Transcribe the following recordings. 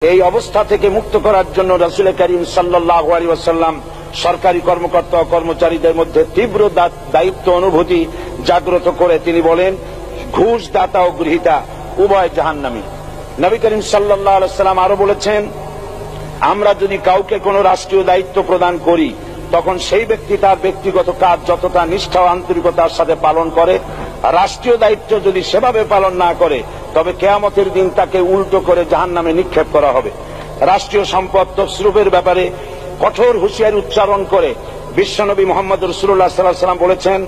এই অবস্থা থেকে মুক্ত করার জন্য রাসূল করিম সাল্লাল্লাহু আলাইহি ওয়াসাল্লাম সরকারি কর্মকর্তা ও কর্মচারীদের মধ্যে তীব্র দায়িত্ব অনুভূতি জাগ্রত করে তিনি বলেন, ঘুষ দাতা ও গ্রহীতা উভয় জাহান্নামী। নবী করিম সাল্লাল্লাহু আলাইহি ওয়াসাল্লাম আরো বলেছেন, আমরা যদি কাউকে কোনো রাষ্ট্রীয় দায়িত্ব প্রদান করি তখন সেই ব্যক্তি তার ব্যক্তিগত কাজ যতটা নিষ্ঠা ও আন্তরিকতার সাথে পালন করে, রাষ্ট্রীয় দায়িত্ব যদি সেভাবে পালন না করে তবে কিয়ামতের দিন তাকে উল্টো করে জাহান্নামে নিক্ষেপ করা হবে। রাষ্ট্রীয় সম্পদ তসরুফের ব্যাপারে কঠোর হুঁশিয়ারি উচ্চারণ করে বিশ্বনবী মুহাম্মদ রাসূলুল্লাহ সাল্লাল্লাহু আলাইহি ওয়াসাল্লাম বলেছেন,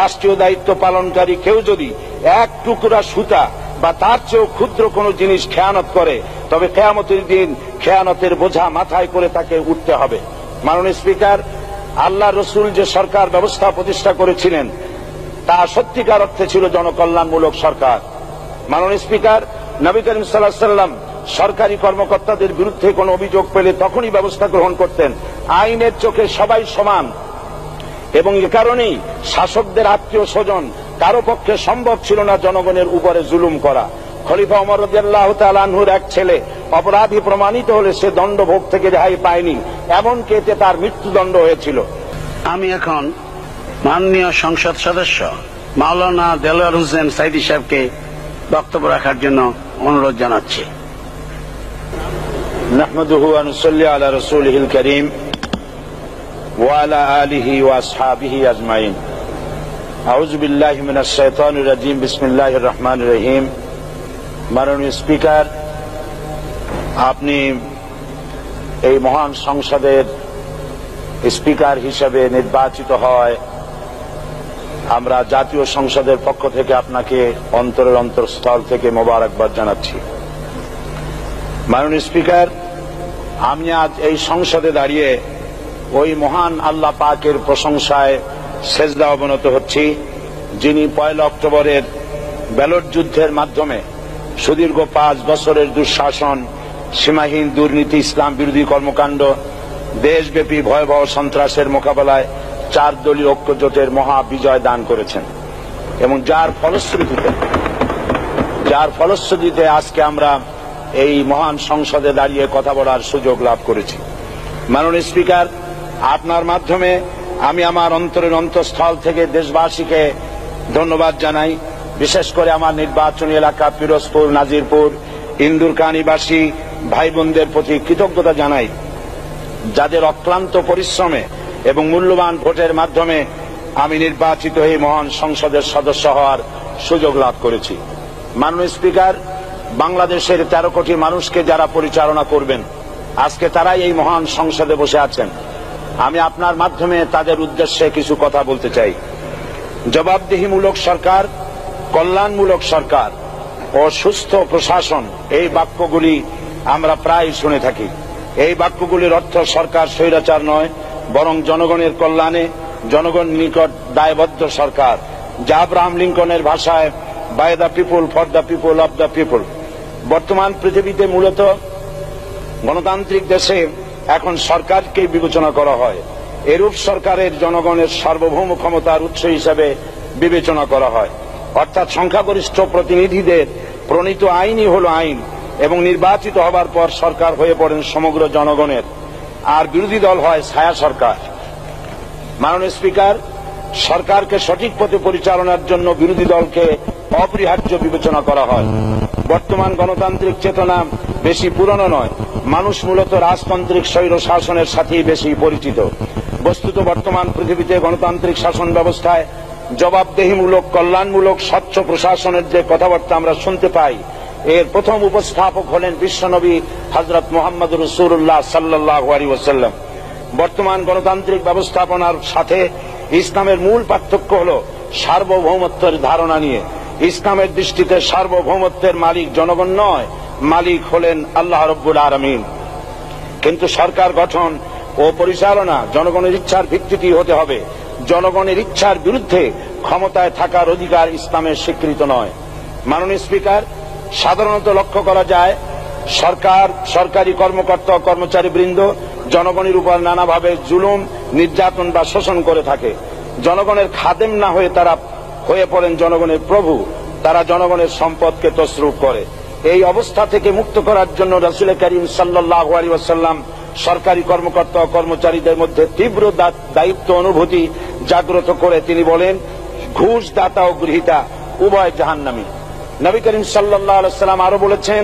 রাষ্ট্রীয় দায়িত্ব পালনকারী কেউ যদি এক টুকরা সুতা বা তার চেয়েও ক্ষুদ্র কোনো জিনিস খেয়ানত করে তবে কিয়ামতের দিন খেয়ানতের বোঝা মাথায় করে তাকে উঠতে হবে। মাননীয় স্পিকার, আল্লাহ রসুল যে সরকার ব্যবস্থা প্রতিষ্ঠা করেছিলেন তা সত্যিকার অর্থে ছিল জনকল্যাণমূলক সরকার। মাননীয় স্পিকার, নবী করিম সাল্লাল্লাহু আলাইহি ওয়াসাল্লাম সরকারি কর্মকর্তাদের বিরুদ্ধে কোনো অভিযোগ পেলে তখনই ব্যবস্থা গ্রহণ করতেন। আইনের চোখে সবাই সমান এবং এ কারণেই শাসকদের আত্মীয় স্বজন কারো পক্ষে সম্ভব ছিল না জনগণের উপরে জুলুম করা। খলিফা ওমর রাদিয়াল্লাহু তাআলা আনহুর এক ছেলে অপরাধী প্রমাণিত হলে সে দণ্ডভোগ থেকে রেহাই পায়নি, এমনকি এতে তার মৃত্যুদণ্ড হয়েছিল। আমি এখন মাননীয় সংসদ সদস্য মাওলানা দেলোয়ার হোসেন সাইদী সাহেবকে বক্তব্য রাখার জন্য অনুরোধ জানাচ্ছি। নাহমাদুহু ওয়া নুসাল্লি আলা রাসূলিহিল কারীম ওয়া আলা আলিহি ওয়া আসহাবিহি আজমাইন। আউযু বিল্লাহি মিনাশ শাইতানির রাজীম। বিসমিল্লাহির রহমানির রহিম। মাননীয় স্পিকার, আপনি এই মহান সংসদের স্পিকার হিসেবে নির্বাচিত হয় আমরা জাতীয় সংসদের পক্ষ থেকে আপনাকে অন্তরের অন্তঃস্থল থেকে মোবারকবাদ জানাচ্ছি। মাননীয় স্পিকার, আমি আজ এই সংসদে দাঁড়িয়ে ওই মহান আল্লাহ পাকের প্রশংসায় সেজদা অবনত হচ্ছি, যিনি 1 অক্টোবরের ব্যালট যুদ্ধের মাধ্যমে সুদীর্ঘ 5 বছরের দুঃশাসন, সীমাহীন দুর্নীতি, ইসলাম বিরোধী কর্মকাণ্ড, দেশব্যাপী ভয়াবহ সন্ত্রাসের মোকাবেলায় 4 দলীয় ঐক্যজোটের মহা বিজয় দান করেছেন এবং যার ফলশ্রুতিতে আজকে আমরা এই মহান সংসদে দাঁড়িয়ে কথা বলার সুযোগ লাভ করেছি। মাননীয় স্পিকার, আপনার মাধ্যমে আমি আমার অন্তরের অন্তঃস্থল থেকে দেশবাসীকে ধন্যবাদ জানাই। বিশেষ করে আমার নির্বাচনী এলাকা পিরোজপুর, নাজিরপুর, ইন্দুরকানীবাসী ভাই বোনদের প্রতি কৃতজ্ঞতা জানাই, যাদের অক্লান্ত পরিশ্রমে এবং মূল্যবান ভোটের মাধ্যমে আমি নির্বাচিত হয়ে মহান সংসদের সদস্য হওয়ার সুযোগ লাভ করেছি। মাননীয় স্পিকার, বাংলাদেশের 13 কোটি মানুষকে যারা পরিচালনা করবেন আজকে তারাই এই মহান সংসদে বসে আছেন। আমি আপনার মাধ্যমে তাদের উদ্দেশ্যে কিছু কথা বলতে চাই। জবাবদিহিমূলক সরকার, কল্যাণমূলক সরকার ও সুস্থ প্রশাসন, এই বাক্যগুলি আমরা প্রায় শুনে থাকি। এই বাক্যগুলির অর্থ সরকার স্বৈরাচার নয়, বরং জনগণের কল্যাণে জনগণ নিকট দায়বদ্ধ সরকার, যা আব্রাহাম লিঙ্কনের ভাষায় by the people, for the people, of the people. বর্তমান পৃথিবীতে মূলত গণতান্ত্রিক দেশে এখন সরকারকে বিবেচনা করা হয়। এরূপ সরকারের জনগণের সার্বভৌম ক্ষমতার উৎস হিসেবে বিবেচনা করা হয়, অর্থাৎ সংখ্যাগরিষ্ঠ প্রতিনিধিদের প্রণীত আইনই হল আইন এবং নির্বাচিত হবার পর সরকার হয়ে পড়েন সমগ্র জনগণের, আর বিরোধী দল হয় ছায়া সরকার। মাননীয় স্পিকার, সরকারকে সঠিক পথে পরিচালনার জন্য বিরোধী দলকে অপরিহার্য বিবেচনা করা হয়। বর্তমান গণতান্ত্রিক চেতনা বেশি পুরনো নয়, মানুষ মূলত রাজতান্ত্রিক স্বৈর শাসনের সাথেই বেশি পরিচিত। বস্তুত বর্তমান পৃথিবীতে গণতান্ত্রিক শাসন ব্যবস্থায় জবাবদিহিমূলক, কল্যাণমূলক, স্বচ্ছ প্রশাসনের যে কথাবার্তা আমরা শুনতে পাই, এর প্রথম উপস্থাপক হলেন বিশ্বনবী হযরত মুহাম্মদ রাসূলুল্লাহ সাল্লাল্লাহু আলাইহি ওয়াসাল্লাম। বর্তমান গণতান্ত্রিক ব্যবস্থাপনার সাথে ইসলামের মূল পার্থক্য হল সার্বভৌমত্বের ধারণা নিয়ে। ইসলামের দৃষ্টিতে সার্বভৌমত্বের মালিক জনগণ নয়, মালিক হলেন আল্লাহ রাব্বুল আলামিন। কিন্তু সরকার গঠন ও পরিচালনা জনগণের ইচ্ছার ভিত্তিতেই হতে হবে। জনগণের ইচ্ছার বিরুদ্ধে ক্ষমতায় থাকার অধিকার ইসলামের স্বীকৃত নয়। মাননীয় স্পিকার, সাধারণত লক্ষ্য করা যায় সরকার, সরকারি কর্মকর্তা ও কর্মচারীবৃন্দ জনগণের উপর নানাভাবে জুলুম, নির্যাতন বা শোষণ করে থাকে। জনগণের খাদেম না হয়ে তারা হয়ে পড়েন জনগণের প্রভু। তারা জনগণের সম্পদকে তছরূপ করে। এই অবস্থা থেকে মুক্ত করার জন্য রাসূল করিম সাল্লাল্লাহু আলাইহি ওয়াসাল্লাম সরকারি কর্মকর্তা ও কর্মচারীদের মধ্যে তীব্র দায়িত্ব অনুভূতি জাগ্রত করে তিনি বলেন, ঘুষ দাতা ও গৃহীতা উভয় জাহান্নামী। নবী করিম সাল্লাল্লাহু আলাইহি ওয়াসাল্লাম আরো বলেছেন,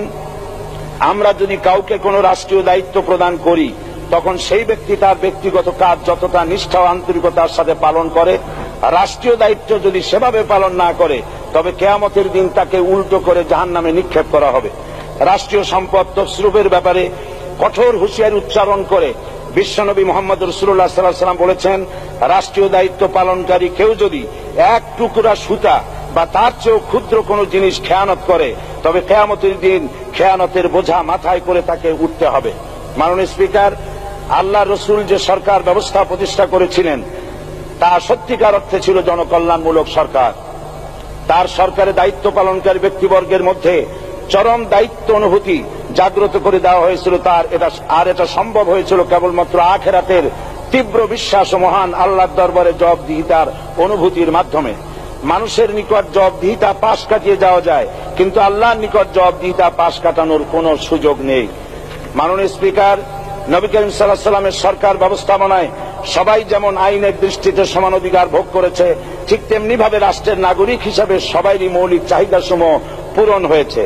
আমরা যদি কাউকে কোনো রাষ্ট্রীয় দায়িত্ব প্রদান করি তখন সেই ব্যক্তি তার ব্যক্তিগত কাজ যতটা নিষ্ঠা ও আন্তরিকতার সাথে পালন করে, রাষ্ট্রীয় দায়িত্ব যদি সেভাবে পালন না করে তবে কিয়ামতের দিন তাকে উল্টো করে জাহান্নামে নিক্ষেপ করা হবে। রাষ্ট্রীয় সম্পদ তসরুফের ব্যাপারে কঠোর হুঁশিয়ারি উচ্চারণ করে বিশ্বনবী মুহাম্মদ রাসূলুল্লাহ সাল্লাল্লাহু আলাইহি ওয়াসাল্লাম বলেছেন, রাষ্ট্রীয় দায়িত্ব পালনকারী কেউ যদি এক টুকরা সুতা বা তার চেয়েও ক্ষুদ্র কোনো জিনিস খেয়ানত করে তবে কিয়ামতের দিন খেয়ানতের বোঝা মাথায় করে তাকে উঠতে হবে। মাননীয় স্পিকার, আল্লাহ রসুল যে সরকার ব্যবস্থা প্রতিষ্ঠা করেছিলেন তা সত্যিকার অর্থে ছিল জনকল্যাণমূলক সরকার। তার সরকারের দায়িত্ব পালনকারী ব্যক্তিবর্গের মধ্যে চরম দায়িত্ব অনুভূতি জাগ্রত করে দেওয়া হয়েছিল। এটা সম্ভব হয়েছিল কেবলমাত্র আখিরাতের তীব্র বিশ্বাস ও মহান আল্লাহর দরবারে জবাবদিহিতার অনুভূতির মাধ্যমে। মানুষের নিকট জবাবদিহিতা পাশ কাটিয়ে যাওয়া যায়, কিন্তু আল্লাহর নিকট জবাবদিহিতা পাশ কাটানোর কোনো সুযোগ নেই। মাননীয় স্পিকার, নবী করিম সাল্লাল্লাহু আলাইহি ওয়াসাল্লামের সরকার ব্যবস্থাপনায় সবাই যেমন আইনের দৃষ্টিতে সমান অধিকার ভোগ করেছে, ঠিক তেমনি ভাবে রাষ্ট্রের নাগরিক হিসাবে সবারই মৌলিক চাহিদাসমূহ পূরণ হয়েছে।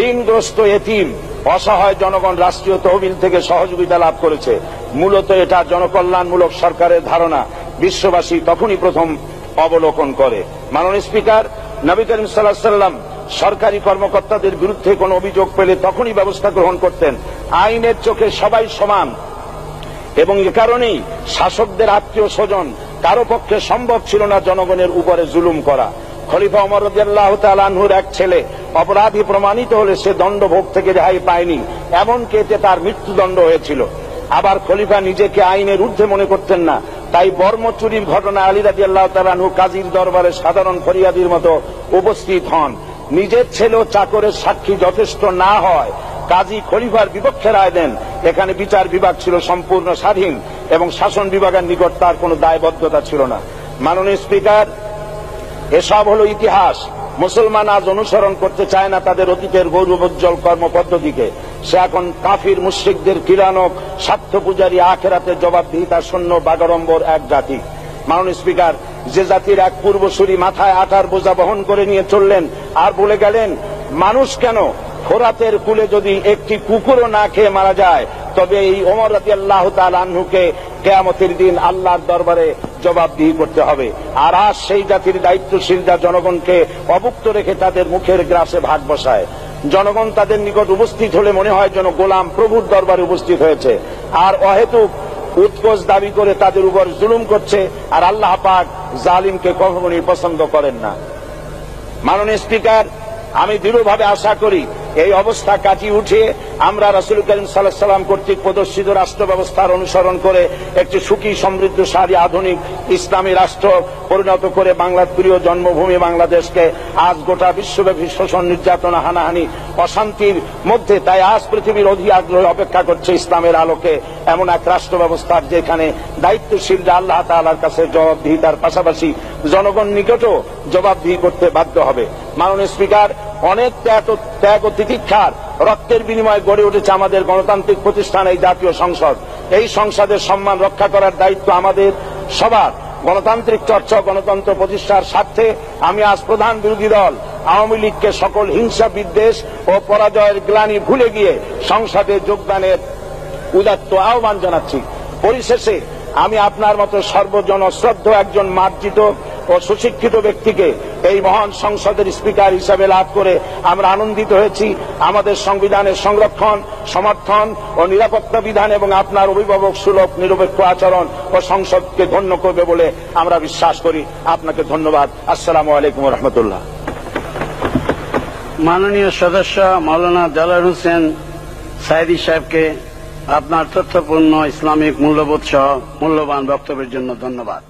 ঋণগ্রস্ত এতিম অসহায় জনগণ রাষ্ট্রীয় তহবিল থেকে সহযোগিতা লাভ করেছে। মূলত এটা জনকল্যাণমূলক সরকারের ধারণা বিশ্ববাসী তখনই প্রথম অবলোকন করে। মাননীয় স্পিকার, নবী করিম সাল্লাল্লাহু আলাইহি ওয়াসাল্লাম সরকারি কর্মকর্তাদের বিরুদ্ধে কোনো অভিযোগ পেলে তখনই ব্যবস্থা গ্রহণ করতেন। আইনের চোখে সবাই সমান এবং এ কারণেই শাসকদের আত্মীয় স্বজন কারো পক্ষে সম্ভব ছিল না জনগণের উপরে জুলুম করা। খলিফা ওমর রাদিয়াল্লাহু তাআলা আনহুর এক ছেলে অপরাধী প্রমাণিত হলে সে দণ্ডভোগ থেকে রেহাই পায়নি, এমনকি এতে তার মৃত্যুদণ্ড হয়েছিল। আবার খলিফা নিজেকে আইনের ঊর্ধ্বে মনে করতেন না, তাই বর্ম চুরির ঘটনায় আলী রাদিয়াল্লাহু তাআলা আনহু কাজীর দরবারে সাধারণ ফরিয়াদির মতো উপস্থিত হন। নিজের ছেলে ও চাকরের সাক্ষী যথেষ্ট না হয় কাজী খলিফার বিপক্ষে রায় দেন। এখানে বিচার বিভাগ ছিল সম্পূর্ণ স্বাধীন এবং শাসন বিভাগের নিকট তার কোনো দায়বদ্ধতা ছিল না। মাননীয় স্পিকার, এসব হলো ইতিহাস। মুসলমান আজ অনুসরণ করতে চায় না তাদের অতীতের গৌরবোজ্জ্বল কর্মপদ্ধতিকে। সে এখন কাফির মুশরিকদের কিরানক স্বার্থ পূজারী আখিরাতে জবাবদিহিতা শূন্য বাগাড়ম্বর এক জাতি। মাননীয় স্পিকার, যে জাতির এক পূর্বসূরি মাথায় আটার বোঝা বহন করে নিয়ে চললেন আর বলে গেলেন, মানুষ কেন, ফোরাতের কূলে যদি একটি কুকুরও না খেয়ে মারা যায় তবে এই ওমর রাদিয়াল্লাহু তাআলা আনহুকে কিয়ামতের দিন আল্লাহর দরবারে জবাবদিহি করতে হবে। আর আজ সেই জাতির দায়িত্বশীলরা জনগণকে অভুক্ত রেখে তাদের মুখের গ্রাসে ভাগ বসায়। জনগণ তাদের নিকট উপস্থিত হলে মনে হয় যেন গোলাম প্রভুর দরবারে উপস্থিত হয়েছে, আর অহেতুক উৎকোচ দাবি করে তাদের উপর জুলুম করছে। আর আল্লাহ পাক জালিমকে কখনোই পছন্দ করেন না। মাননীয় স্পিকার, আমি দৃঢ়ভাবে আশা করি এই অবস্থা কাটিয়ে উঠিয়ে আমরা রাসূল করিম সাল্লাল্লাহু আলাইহি ওয়াসাল্লাম কর্তৃক প্রদর্শিত রাষ্ট্র ব্যবস্থার অনুসরণ করে একটি সুখী সমৃদ্ধশালী আধুনিক ইসলামী রাষ্ট্র পরিণত করে বাংলার প্রিয় জন্মভূমি বাংলাদেশকে আজ গোটা বিশ্বব্যাপী শোষণ, নির্যাতন, হানাহানি, অশান্তির মধ্যে, তাই আজ পৃথিবীর অধীর আগ্রহে অপেক্ষা করছে ইসলামের আলোকে এমন এক রাষ্ট্র ব্যবস্থার যেখানে দায়িত্বশীলরা আল্লাহ তাআলার কাছে জবাবদিহিতার পাশাপাশি জনগণ নিকটও জবাবদিহি করতে বাধ্য হবে। মাননীয় স্পিকার, অনেক ত্যাগ ও তিতিক্ষার রক্তের বিনিময়ে গড়ে উঠেছে আমাদের গণতান্ত্রিক প্রতিষ্ঠান এই জাতীয় সংসদ। এই সংসদের সম্মান রক্ষা করার দায়িত্ব আমাদের সবার। গণতান্ত্রিক চর্চা, গণতন্ত্র প্রতিষ্ঠার স্বার্থে আমি আজ প্রধান বিরোধী দল আওয়ামী লীগকে সকল হিংসা, বিদ্বেষ ও পরাজয়ের গ্লানি ভুলে গিয়ে সংসদে যোগদানের উদাত্ত আহ্বান জানাচ্ছি। পরিশেষে আমি আপনার মতো সর্বজনশ্রদ্ধ একজন মার্জিত ও সুশিক্ষিত ব্যক্তিকে এই মহান সংসদের স্পিকার হিসাবে লাভ করে আমরা আনন্দিত হয়েছি। আমাদের সংবিধানের সংরক্ষণ, সমর্থন ও নিরাপত্তা বিধান এবং আপনার অভিভাবক সুলভ নিরপেক্ষ আচরণ ও সংসদকে ধন্য করবে বলে আমরা বিশ্বাস করি। আপনাকে ধন্যবাদ। আসসালামু আলাইকুম ওয়া রাহমাতুল্লাহ। মাননীয় সদস্য মাওলানা দেলোয়ার হোসেন সাঈদী সাহেবকে আপনার তথ্যপূর্ণ ইসলামিক মূল্যবোধ সহ মূল্যবান বক্তব্যের জন্য ধন্যবাদ।